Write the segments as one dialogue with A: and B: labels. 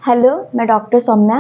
A: Hello, मैं doctor Saumya.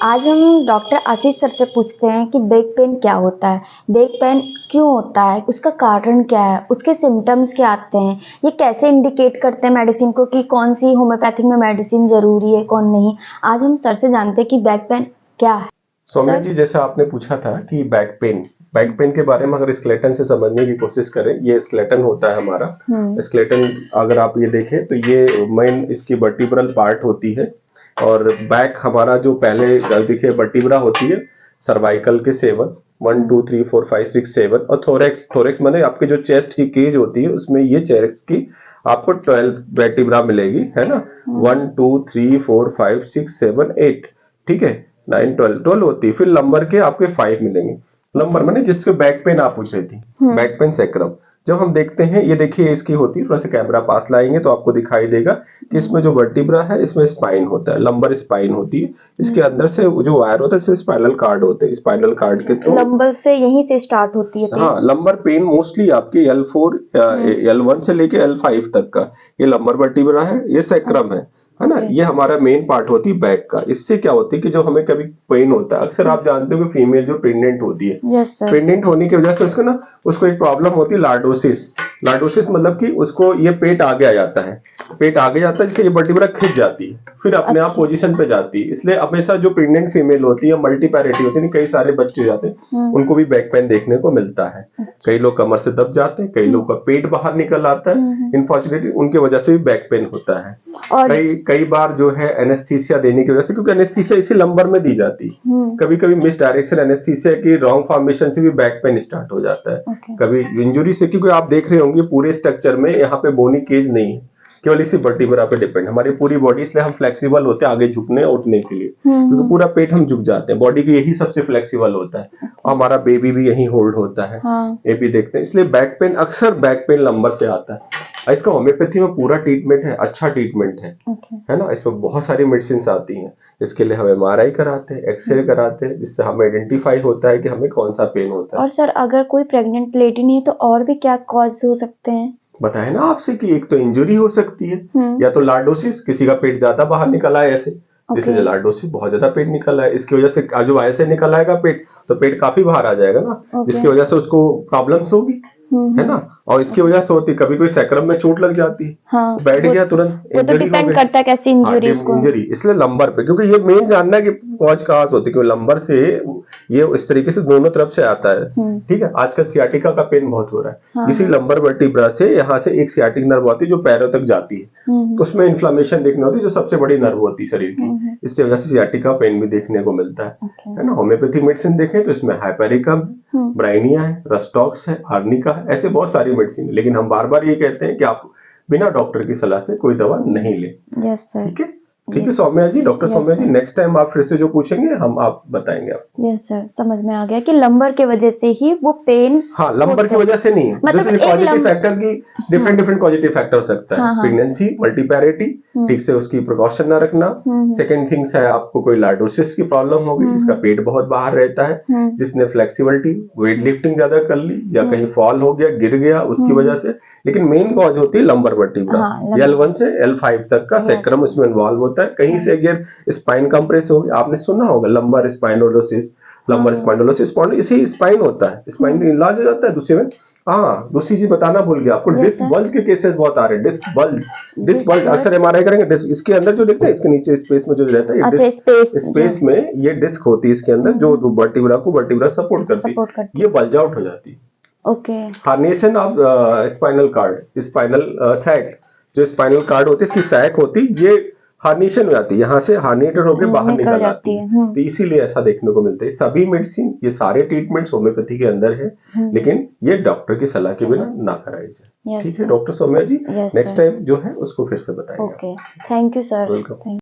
A: आज हम डॉक्टर आशीष सर से पूछते हैं कि बैक पेन क्या होता है, बैक पेन क्यों होता है, उसका कारण क्या है, उसके सिम्टम्स क्या आते हैं, ये कैसे इंडिकेट करते हैं मेडिसिन को कि कौन सी होम्योपैथिक में मेडिसिन ज़रूरी है, कौन नहीं। आज हम सर से जानते हैं कि बैक पेन क्या है।
B: सौम्या
A: सर।
B: जी, जैसा आपने पूछा था कि बैक पेन के बारे में अगर स्केलेटन से समझने की कोशिश करें, ये स्केलेटन होता है हमारा। स्केलेटन अगर आप ये देखें तो ये मेन इसकी वर्टिब्रल पार्ट होती है। और बैक हमारा जो पहले देखिए वर्टिब्रा होती है सर्वाइकल के 7, 1 2 3 4 5 6 7, और थोरेक्स थोरेक्स माने आपके जो चेस्ट की केज होती है उसमें ये चेस्ट की आपको 12 वर्टिब्रा मिलेगी, है ना। 1 2 3 4 5 6 7 8, ठीक है। 9 12 होती है। फिर लंबर के आपके 5 मिलेंगे। लंबर माने जिसके बैक पेन आप पूछ रही थी, बैक पेन सैक्रम। जब हम देखते हैं, ये देखिए इसकी होती है, थोड़ा सा कैमरा पास लाएंगे तो आपको दिखाई देगा कि इसमें जो वर्टिब्रा है इसमें स्पाइन होता है, लंबर स्पाइन होती है। इसके अंदर से जो वायर होता है इसमें स्पाइनल कार्ड होते हैं, स्पाइनल कार्ड के थ्रू
A: लंबर से यहीं से स्टार्ट होती है पेन।
B: हाँ, लंबर पेन मोस्टली आपके L4 L1 से लेके L5 तक का ये लंबर वर्टिब्रा है, ये सैक्रम है ना। ये हमारा मेन पार्ट होती है बैक का। इससे क्या होती है कि जो हमें कभी पेन होता है, अक्सर आप जानते हो कि फीमेल जो प्रेग्नेंट होती है, प्रेग्नेंट होने की वजह से उसको एक प्रॉब्लम होती है लॉर्डोसिस। लॉर्डोसिस मतलब कि उसको ये पेट आगे आ जाता है, पेट आगे जाता है जिससे ये वर्टिब्रा खिंच जाती है, फिर अपने आप पोजीशन पे जाती है। इसलिए हमेशा जो प्रेग्नेंट फीमेल होती है, मल्टीपैरेटी होती है, कई सारे बच्चे हो जाते हैं, उनको भी बैक पेन देखने को मिलता है। कई लोग कमर से दब जाते हैं, कई लोग का पेट बाहर निकल आता है, इनफॉर्चुनेटली उनकी वजह से भी बैक पेन होता है।
A: और
B: कई बार जो है एनेस्थीसिया देने की वजह से, क्योंकि एनेस्थीसिया इसी लंबर में दी जाती है, कभी कभी मिस डायरेक्शन एनेस्थीसिया की रॉन्ग फॉर्मेशन से भी बैक पेन स्टार्ट हो जाता है। कभी इंजुरी से, क्योंकि आप देख रहे होंगे पूरे स्ट्रक्चर में यहाँ पे बोनी केज नहीं है, केवल इसी वर्टिब्रा पे डिपेंड हमारी पूरी बॉडी। इसलिए हम फ्लेक्सिबल होते हैं आगे झुकने उठने के लिए, क्योंकि पूरा पेट हम झुक जाते हैं, बॉडी की यही सबसे फ्लेक्सिबल होता है। और हमारा बेबी भी यही होल्ड होता है, ये भी देखते हैं। इसलिए बैक पेन अक्सर बैक पेन लंबर से आता है। इसका होम्योपैथी में पूरा ट्रीटमेंट है, अच्छा ट्रीटमेंट है ना। इसमें बहुत सारी मेडिसिन आती हैं। इसके लिए हम MRI कराते हैं, एक्सरे कराते हैं, जिससे हमें आइडेंटिफाई होता है कि हमें कौन सा पेन होता है।
A: और सर, अगर कोई प्रेग्नेंट लेडी नहीं है तो और भी क्या कॉज हो सकते हैं?
B: बताया ना आपसे कि एक तो इंजुरी हो सकती है, या तो लॉर्डोसिस, किसी का पेट ज्यादा बाहर निकला है ऐसे, जैसे लॉर्डोसिस बहुत ज्यादा पेट निकला है, इसकी वजह से जो ऐसे निकल आएगा पेट, तो पेट काफी बाहर आ जाएगा ना, जिसकी वजह से उसको प्रॉब्लम्स होगी, है ना। और इसकी वजह से होती, कभी कोई सैक्रम में चोट लग जाती है, बैठ गया तुरंत,
A: वो तो डिपेंड करता है कैसी इंजरी उसको।
B: इंजरी। इसलिए लंबर पे, क्योंकि ये मेन जानना है कि कॉज कहाँ से होती है, क्योंकि लंबर से ये इस तरीके से दोनों तरफ से आता है, ठीक है। आजकल सियाटिका का पेन बहुत हो रहा है, इसी लंबर वर्टिब्रा से यहाँ से एक सियाटिक नर्व होती है जो पैरों तक जाती है, तो उसमें इन्फ्लामेशन देखने होती है, जो सबसे बड़ी नर्व होती है शरीर की। इससे वजह से सियाटिका पेन भी देखने को मिलता है ना। होम्योपैथिक मेडिसिन देखें तो इसमें हाइपेरिकम, ब्राइनिया है, रस्टॉक्स है, आर्निका है, ऐसे बहुत सारी मेडिसिन है। लेकिन हम बार बार ये कहते हैं कि आप बिना डॉक्टर की सलाह से कोई दवा नहीं लें। ठीक है, ठीक है सौम्या जी, डॉक्टर सौम्या जी, नेक्स्ट टाइम आप फिर से जो पूछेंगे हम आप बताएंगे आपको।
A: यस सर, समझ में आ गया कि लंबर के वजह से ही वो पेन।
B: हाँ, लंबर की वजह से नहीं है, मतलब पॉजिटिव फैक्टर की डिफरेंट पॉजिटिव फैक्टर हो सकता है। प्रेगनेंसी, मल्टीपैरिटी, ठीक से उसकी प्रिकॉशन ना रखना। सेकंड थिंग्स है, आपको कोई लॉर्डोसिस की प्रॉब्लम होगी, जिसका पेट बहुत बाहर रहता है, जिसने फ्लेक्सिबिलिटी, वेट लिफ्टिंग ज्यादा कर ली, या कहीं फॉल हो गया, गिर गया उसकी वजह से। लेकिन मेन कॉज होती है लंबर वर्टिब्रा, L1 से L5 तक का सैक्रम इसमें इन्वॉल्व होता है। कहीं से अगर स्पाइन कंप्रेस हो गया, आपने सुना होगा लंबर स्पाइनोलोसिस, लंबर स्पाइनोलोसिस, इसी स्पाइन होता है, स्पाइन इलाज हो जाता है। दूसरे में दूसरी चीज बताना भूल गया आपको, डिस्क बल्ज के केसेस बहुत आ रहे हैं। डिस्क बल्ज अक्सर MRI करेंगे, डिस्क इसके अंदर जो देखते हैं, इसके नीचे स्पेस में जो रहता है,
A: अच्छा,
B: स्पेस में ये डिस्क होती है इसके अंदर, जो वर्टिब्रा सपोर्ट करती है, ये बल्ज आउट हो जाती है।
A: Okay.
B: Herniation of spinal cord, spinal sac, जो स्पाइनल कार्ड होती है इसकी सैक होती है, ये हार्नेशन हो जाती है, यहाँ से हार्नेटेड होकर बाहर निकल आती है। तो इसीलिए ऐसा देखने को मिलता है। सभी मेडिसिन, ये सारे ट्रीटमेंट्स होम्योपैथी के अंदर है, लेकिन ये डॉक्टर की सलाह के बिना ना कराई जाए। ठीक है डॉक्टर सौम्या जी, नेक्स्ट टाइम जो है उसको फिर से बताएंगे।
A: Okay, thank you sir.
B: Welcome.